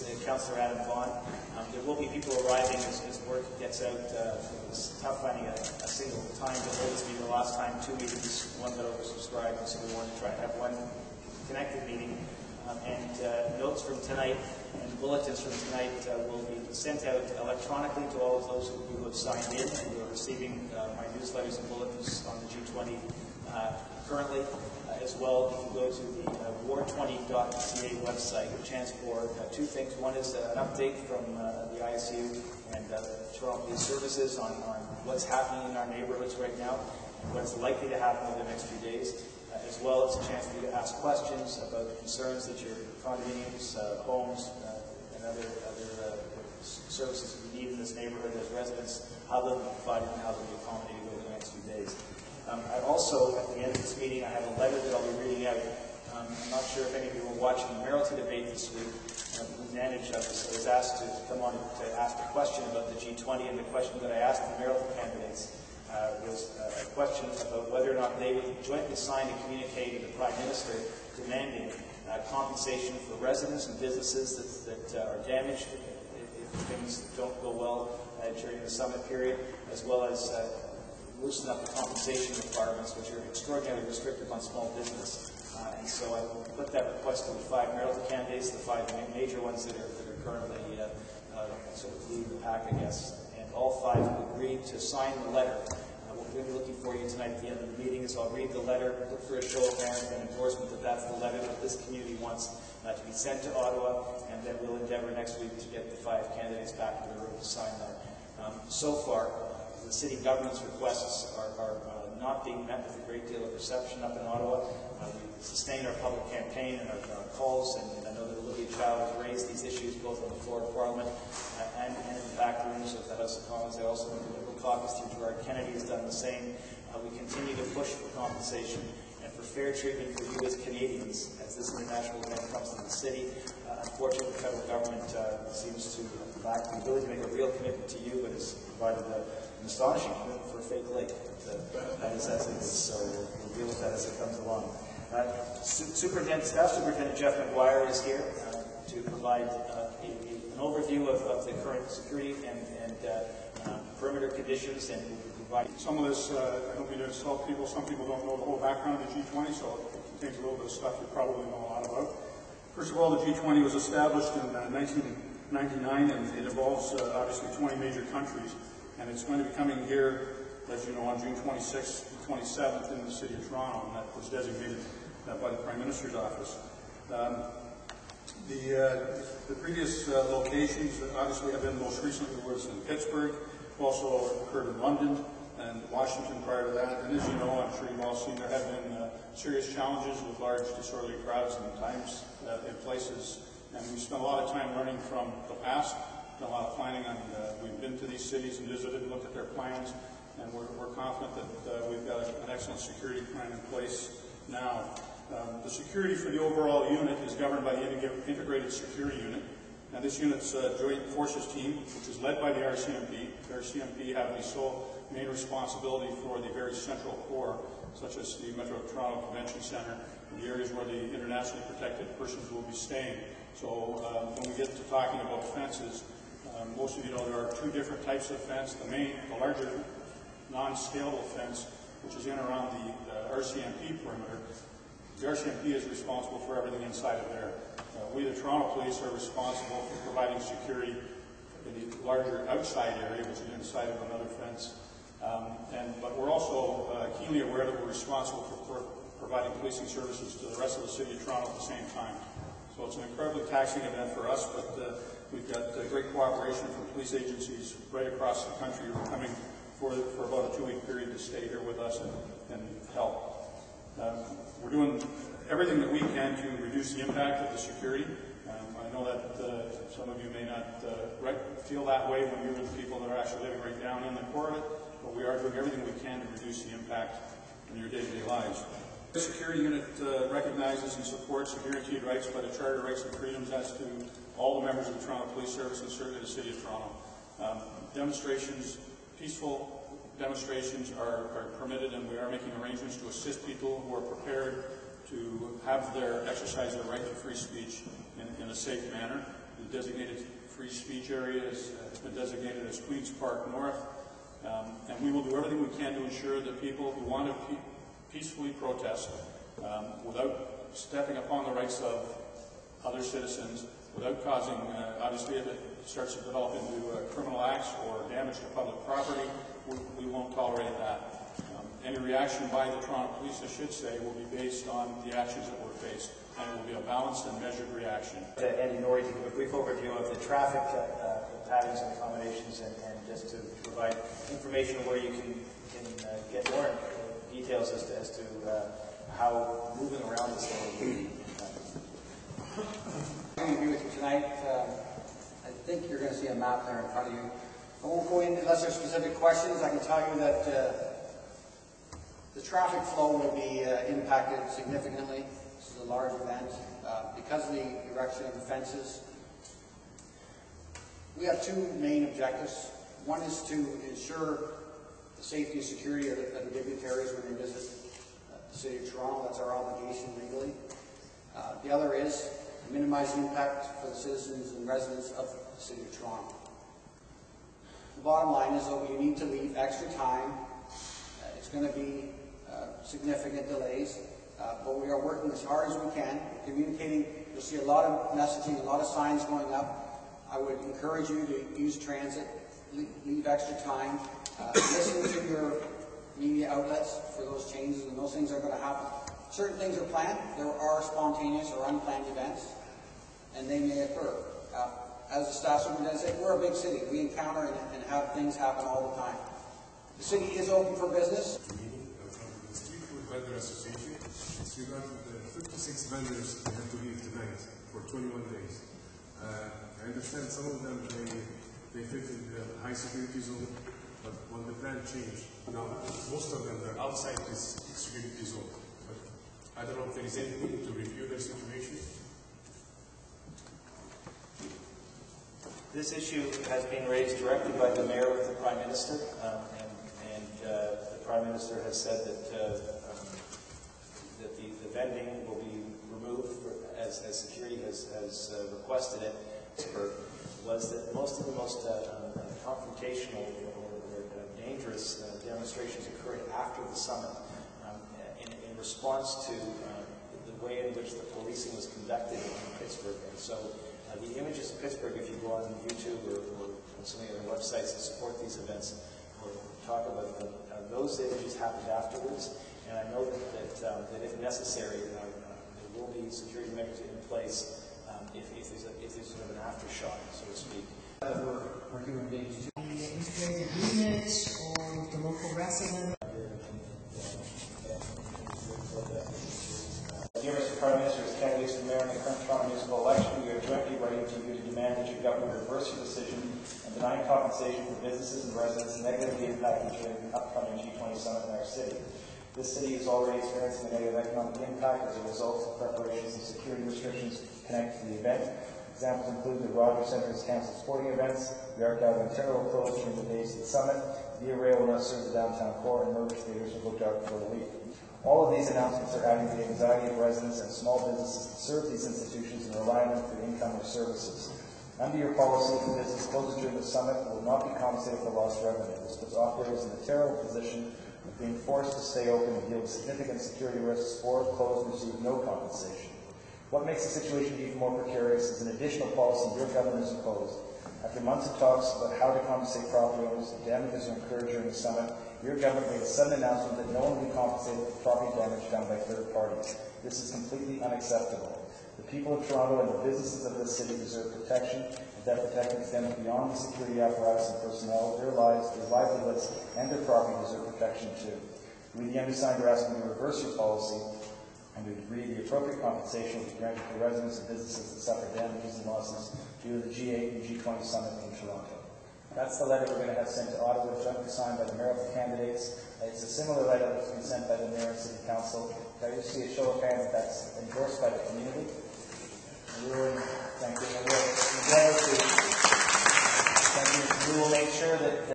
is Councillor Adam Vaughan. There will be people arriving as work gets out. It's tough finding a single time to hold this meeting. The last time, 2 meetings, one got oversubscribed, and so we wanted to try to have one connected meeting. Notes from tonight and bulletins from tonight will be sent out electronically to all of those who have signed in and who are receiving my newsletters and bulletins on the G20 currently. As well, if you go to the Vaughan.wmv website, a chance for two things. One is an update from the ISU and Toronto Police Services on what's happening in our neighborhoods right now and what's likely to happen over the next few days. As well as a chance for you to ask questions about the concerns that your condominiums, homes, and other services you need in this neighborhood as residents, how they'll be provided and how they'll be accommodated over the next few days. I also, at the end of this meeting, I have a letter that I'll be reading out. I'm not sure if any of you were watching the Mayoralty debate this week. Managed, I was asked to come on to ask a question about the G20, and the question that I asked the mayoral candidates was a question about whether or not they would jointly sign a communique to the Prime Minister demanding compensation for residents and businesses that are damaged if things don't go well during the summit period, as well as loosen up the compensation requirements, which are extraordinarily restrictive on small business. And so I put that request to the 5 mayoralty candidates, the 5 major ones that are currently sort of leading the pack, I guess. And all 5 have agreed to sign the letter. What we're going to be looking for you tonight at the end of the meeting is I'll read the letter, look for a show of hands and endorsement that that's the letter that this community wants to be sent to Ottawa, and then we'll endeavour next week to get the 5 candidates back in the room to sign that. So far, the city government's requests are not being met with a great deal of reception up in Ottawa. We sustained our public campaign and our calls, and I know that Olivia Chow has raised these issues both on the floor of Parliament and in the back rooms of the House of Commons. I also went to the Liberal Caucus through Gerard Kennedy has done the same. We continue to push for compensation and for fair treatment for you as Canadians as this international event comes to the city. Unfortunately, the federal government seems to lack the ability to make a real commitment to you, but has provided an astonishing commitment for a fake lake. That is as it is, so we'll deal with that as it comes along. Staff Superintendent Jeff McGuire is here to provide an overview of the current security and perimeter conditions, and provide some of this. I don't mean to insult people. Some people don't know the whole background of the G20, so it contains a little bit of stuff you probably know a lot about. First of all, the G20 was established in 1999, and it involves obviously 20 major countries, and it's going to be coming here, as you know, on June 26th and 27th in the City of Toronto, and that was designated by the Prime Minister's office. The previous locations obviously have been, most recently was in Pittsburgh, also occurred in London and Washington prior to that. And as you know, I'm sure you've all seen, there have been serious challenges with large disorderly crowds and times in places. And we spent a lot of time learning from the past, done a lot of planning, and we've been to these cities and visited and looked at their plans, and we're confident that we've got an excellent security plan in place now. The security for the overall unit is governed by the Integrated Security Unit. Now, this unit's Joint Forces team, which is led by the RCMP. The RCMP have the sole main responsibility for the very central core, such as the Metro Toronto Convention Centre, and the areas where the internationally protected persons will be staying. So when we get to talking about fences, most of you know there are 2 different types of fence. The larger non-scalable fence, which is in around the RCMP perimeter. The RCMP is responsible for everything inside of there. We, the Toronto Police, are responsible for providing security in the larger outside area, which is inside of another fence. But we're also keenly aware that we're responsible for providing policing services to the rest of the City of Toronto at the same time. So it's an incredibly taxing event for us, but we've got great cooperation from police agencies right across the country who are coming for about a 2-week period to stay here with us and help. We're doing everything that we can to reduce the impact of the security. I know that some of you may not feel that way when you're with people that are actually living right down in the core of it, but we are doing everything we can to reduce the impact in your day-to-day lives. The security unit recognizes and supports the guaranteed rights by the Charter of Rights and Freedoms as to all the members of the Toronto Police Service and certainly the City of Toronto. Demonstrations, peaceful demonstrations are permitted, and we are making arrangements to assist people who are prepared to exercise their right to free speech in a safe manner. The designated free speech area has been designated as Queen's Park North, and we will do everything we can to ensure that people who want to peacefully protest without stepping upon the rights of other citizens, without causing, obviously if it starts to develop into criminal acts or damage to public property, we won't tolerate that. Any reaction by the Toronto Police, I should say, will be based on the actions that were faced, and it will be a balanced and measured reaction. Andy Norrie, to give a brief overview of the traffic patterns and accommodations, and just to provide information where you can get more details as to how moving around this area. I agree with you tonight. I think you're going to see a map there in front of you. I won't go into unless there's specific questions. I can tell you that the traffic flow will be impacted significantly. This is a large event. Because of the erection of the fences, we have two main objectives. One is to ensure the safety and security of the dignitaries when they visit the City of Toronto. That's our obligation legally. The other is to minimize the impact for the citizens and residents of the City of Toronto. The bottom line is, though, you need to leave extra time. It's going to be significant delays, but we are working as hard as we can, communicating. You'll see a lot of messaging, a lot of signs going up. I would encourage you to use transit, leave extra time, listen to your media outlets for those changes, and those things are going to happen. Certain things are planned. There are spontaneous or unplanned events, and they may occur. As a staff superintendent, we're a big city. We encounter and have things happen all the time. The city is open for business. Vendor Association. It's regarding the 56 vendors that have to leave tonight for 21 days. I understand some of them they fit in the high security zone, but when the plan changed, now most of them are outside this security zone. But I don't know if there is anything to review their situation. This issue has been raised directly by the Mayor with the Prime Minister, and the Prime Minister has said that the vending will be removed as security has requested it. Was that most of the most confrontational or dangerous demonstrations occurred after the summit in response to the way in which the policing was conducted in Pittsburgh. And so the images of Pittsburgh, if you go on YouTube or on some of the other websites that support these events or talk about them, those images happened afterwards. And I know that if necessary, there will be security measures in place if there's sort of an aftershock, so to speak. We're human beings too. The integrated agreements or with the local residents. Dear Mr. Prime Minister, as candidates for mayor in the current Toronto municipal election, we are jointly writing to you to demand that your government reverse your decision and denying compensation for businesses and residents negatively impacted during the upcoming G20 summit in our city. This city is already experiencing a negative economic impact as a result of preparations and security restrictions connected to the event. Examples include the Rogers Centre has cancelled sporting events, the Art Gallery and Terrell will close during the days of the summit, Via Rail will not serve the downtown core, and movie theaters will booked out for a week. All of these announcements are adding to the anxiety of residents and small businesses that serve these institutions and rely on them for income or services. Under your policy, the business closed during the summit will not be compensated for lost revenue. This puts operators in a terrible position of being forced to stay open and deal with significant security risks, or close and receive no compensation. What makes the situation even more precarious is an additional policy your government has imposed. After months of talks about how to compensate property owners if damages are incurred during the summit, your government made a sudden announcement that no one will be compensated for property damage done by third parties. This is completely unacceptable. The people of Toronto and the businesses of this city deserve protection, and that protection extends beyond the security apparatus and personnel. Their lives, their livelihoods, and their property deserve protection too. We, the undersigned, are asking you to reverse your policy and to agree the appropriate compensation will be granted to residents and businesses that suffer damages and losses due to the G8 and G20 summit in Toronto. That's the letter we're going to have sent to Ottawa, jointly signed by the mayoral candidates. It's a similar letter that's been sent by the mayor and city council. I just see a show of hands that's endorsed by the community. Thank you. We will make sure that